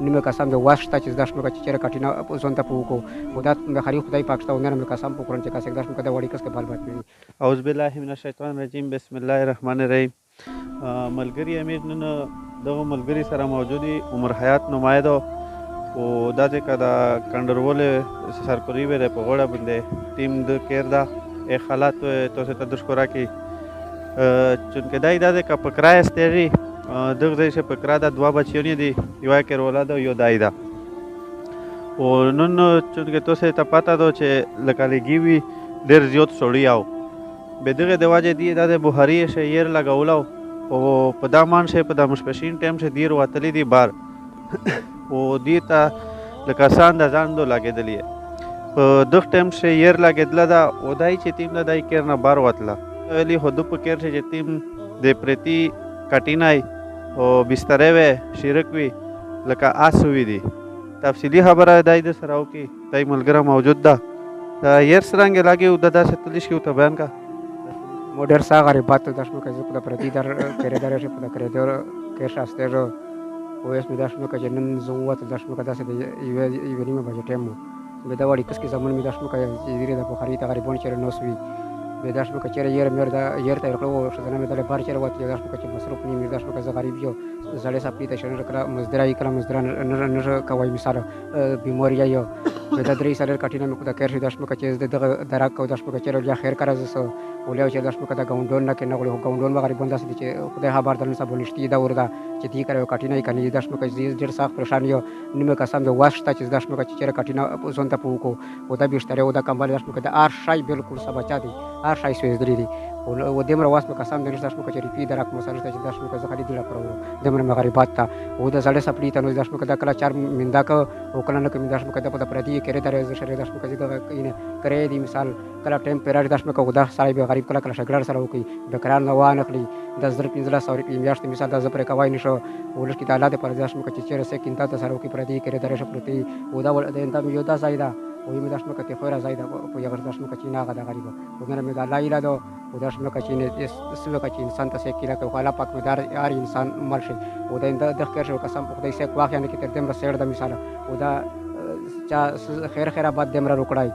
نیمه قسم د واش ته چې داش مګه چې چیرې کټینا زون ته پوکو ودا مخاري خدای پاکستان نه مې قسم پکړم چې کاسه داش مګه د وړي کس کې بال بات مې اعوذ بالله من الشیطان الرجیم بسم الله الرحمن الرحیم ملګری امیر نن دغه ملګری سره موجودی عمر حیات نمایده او دا چې دا کنډرول سرکوري وره په غوړه باندې ټیم د کېردا ای حالات تو ته تشکر کی چونکه دای دا د کپکرای استری دغه ځای په کرا د دوا بچیونی دي یو کې رولا ده یو دای دا او نن چونکه تو ته پتا دو چې لکالګي وی ډیر زیات سړی آو به دغه د واجه دی د بوهری شهیر لګاولو او په دامان شه په د مشپشین ټیم شه دیر وتلی دی بار او دیتا لکاسان د ځان دو لګیدلی په دغه ټیم شه ير لګیدل دا او دای چې تیم د دای کېرنه بار وتله ویلی خود په کېر چې تیم د پرتی کټینای او بسترې وې شرک وی لکه آسوي دي تفصیلی خبره دای د سره او کې دای ملګری موجود ده ير سرنګ لاګي او د داسې تلیش کې ته بیان کا مودر سا غریبات داش مګه چې په پرتی در کېره در شه په کېره در کې شاسته رو او اس می داش مګه چې نن زووت داش مګه داسې یو نیمه بجې ټیم به دا وړي کس کې زمون می داش مګه چې دیره د بخاری ته غریبون چیرې نوسوي به داش مګه چیرې ير مېر دا ير ته ورکړو شدنه مې دله بار چیرې وته داش مګه چې مصرف نیمه داش مګه غریب یو زړې سپلی ته شنه کړه مزدرای کړه مزدران نه کوي مثال بیماری یو به دا درې سره کټینه مې کو دا کېر داش مګه چې دغه درا کو داش مګه چیرې یا خیر کړه زسو ولې چې داش مګه دا ګاونډون نه کې نه غوړو ګاونډون غریبون داسې چې خدای خبر درنه سبو نشتی دا وردا چې دی کړو کټینه کني داش مګه چې ډېر سخت پریشان یو نیمه قسم د واشته چې داش مګه چې کټینه زون ته پوکو او دا بيشتره او دا کمبل داش مګه دا ار شای بالکل سبا چا دي ار شای سوي دري دي او دمر واس په قسم د داش مګه چې ریپی درک مسله چې داش مګه زخري دی لا پرو دمر مغربات ته او دا زړه سپلی ته نو داش مګه دا کلا چار مندا کو او کله نه کوم داش مګه په پردي کې درې د شری داش مګه دا کینه کرے دی مثال کله ټیم پیراډ داش مګه دا سړی به غریب کله کله شګړ سره وکي د قرار نه وانه خلی د زر 1500 میاشت مثال د زپر کوي نشو ولش کی تعالی د پر داش مګه چې چیرې سه کینتا ته سره وکي پردي کې درې شپرتي او دا ول د انت یو دا زایدا او یې داش مګه ته خورا زایدا په یو داش مګه چې نه غدا غریب او نه مې دا لا اله دو او داش مګه چې نه سوه کې انسان ته سه کیلا کوي خلا پاک مدار یار انسان مرشي او دا د خیر شو قسم په دې سه واقع نه کې تر دمر سیر د مثال او دا چا خیر خیر آباد دمر روکړای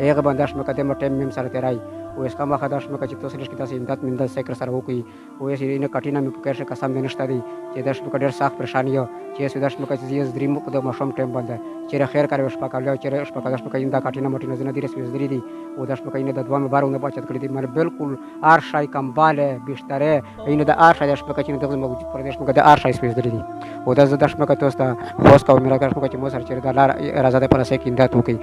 هغه باندې مګه دمر ټیم مم سره تیرای او اس کا مخه داش مګه چې تاسو لږ کې تاسو امداد منده سیکر سره وکي او یې نه کټینه مې په کې قسم نه نشته دي چې داش مګه ډېر سخت پریشان یو چې سوداش مګه چې دریم په د مشوم ټیم باندې چې خیر کوي شپه کاله چې شپه داش مګه انده کټینه مټینه نه دي رسوي دري دي او داش مګه نه د دوه بارونه بچت کړی دي مر بالکل ار شای کمباله بيشتره اینه د ار شای داش مګه چې د موجود پردیش مګه د ار شای سپیس دري دي او داش مګه تاسو ته خوښ کوم میرا کار مګه چې مو سره چې د لار راځه د پر سې کې امداد وکي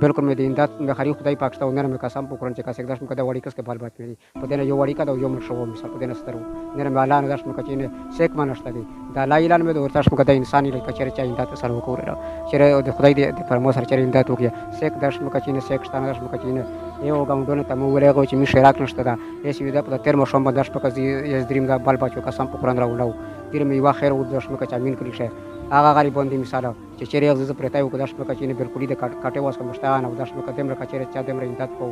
بالکل مې د امداد مخاري خدای پاکستان نه مې قسم پکړم چې کاسه داش مګه د وړي کس کې بال بات مې په دې یو وړي کا د یو مر شو مثال په دې نسترو نه مې اعلان داش مګه چې نه سیک مانشته دي دا لا اعلان مې د ورتاش مګه د انساني لکه چې امداد سره وکړه چې د خدای د پر مو سره چې امداد وکي سیک داش مګه چې نه سیک شتانه داش مګه چې نه یو ګاونډونه ته مو ولېغو چې می شراک نشته دا یې سوي دا په تیر مو شوم داش مګه یې دریم دا بال بچو قسم پکړم راوړو تیر مې واخیر او داش مګه چې امین کړی شه هغه غریبون دي مثال چې چیرې یو ځل پرتای وکړ داش مګه چې نه بالکل د کاټه واس کومشتان او داش مګه دمر کچېره چا دمر امداد کو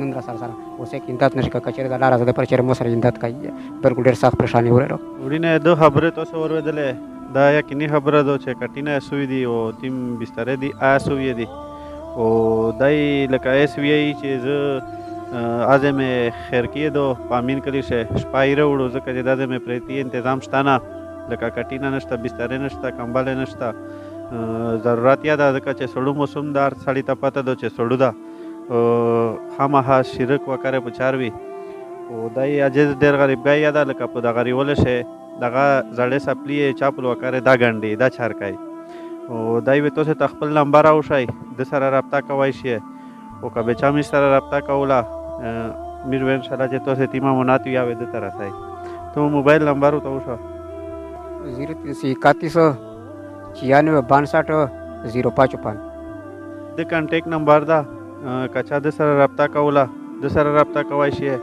نن را سره سره اوسه کې امداد نشي کچېره د لار زده پر چیرې مو سره امداد کوي بالکل ډېر سخت پریشانی ورته وړینه د خبره تاسو ورودلې دا یقیني خبره ده چې کټینه سوي دي او تیم بستر دي آسوي دي او دای لکه اس وی چې ز اعظم خیر کېدو پامین کلی شه شپایره وړو ځکه چې د مې پرتی تنظیم شتانه لکه کټینه نشته بستر نشته کمبل نشته ضرورت یاد ده چې سړو موسم دار سړی ته پته ده چې سړو ده خامخا شرک وکړه پچاروي او دای اجز ډېر غریب ګای یاد لکه په دغه ریول شه دغه زړې سپلی چاپل وکړه دا ګنډي دا چارکای او دای به تاسو خپل نمبر او شای د سره رابطه کوي شي او کبه چا می سره رابطه کولا میر وین شاله چې تاسو تیمه منات یا ود تر راځي تو موبایل نمبر او تاسو 0331 96 055 د کانټیکټ نمبر دا کچا د سره رابطه کولا د سره رابطه کوي شي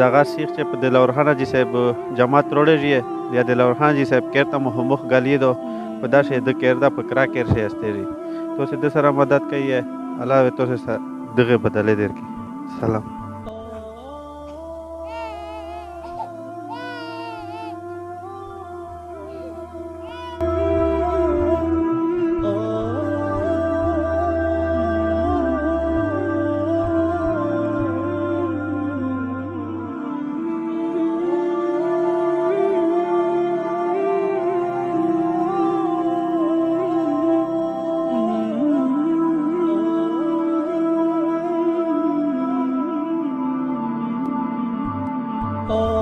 دغه سیخ چې په دلورخانه جی صاحب جماعت روړی یا دلورخانه جی صاحب کېرته مخ غلی دو په دا شی د کېردا په کرا کېر شي استری تو سه د سره مدد کوي الله تو سه دغه بدلې درکې سلام او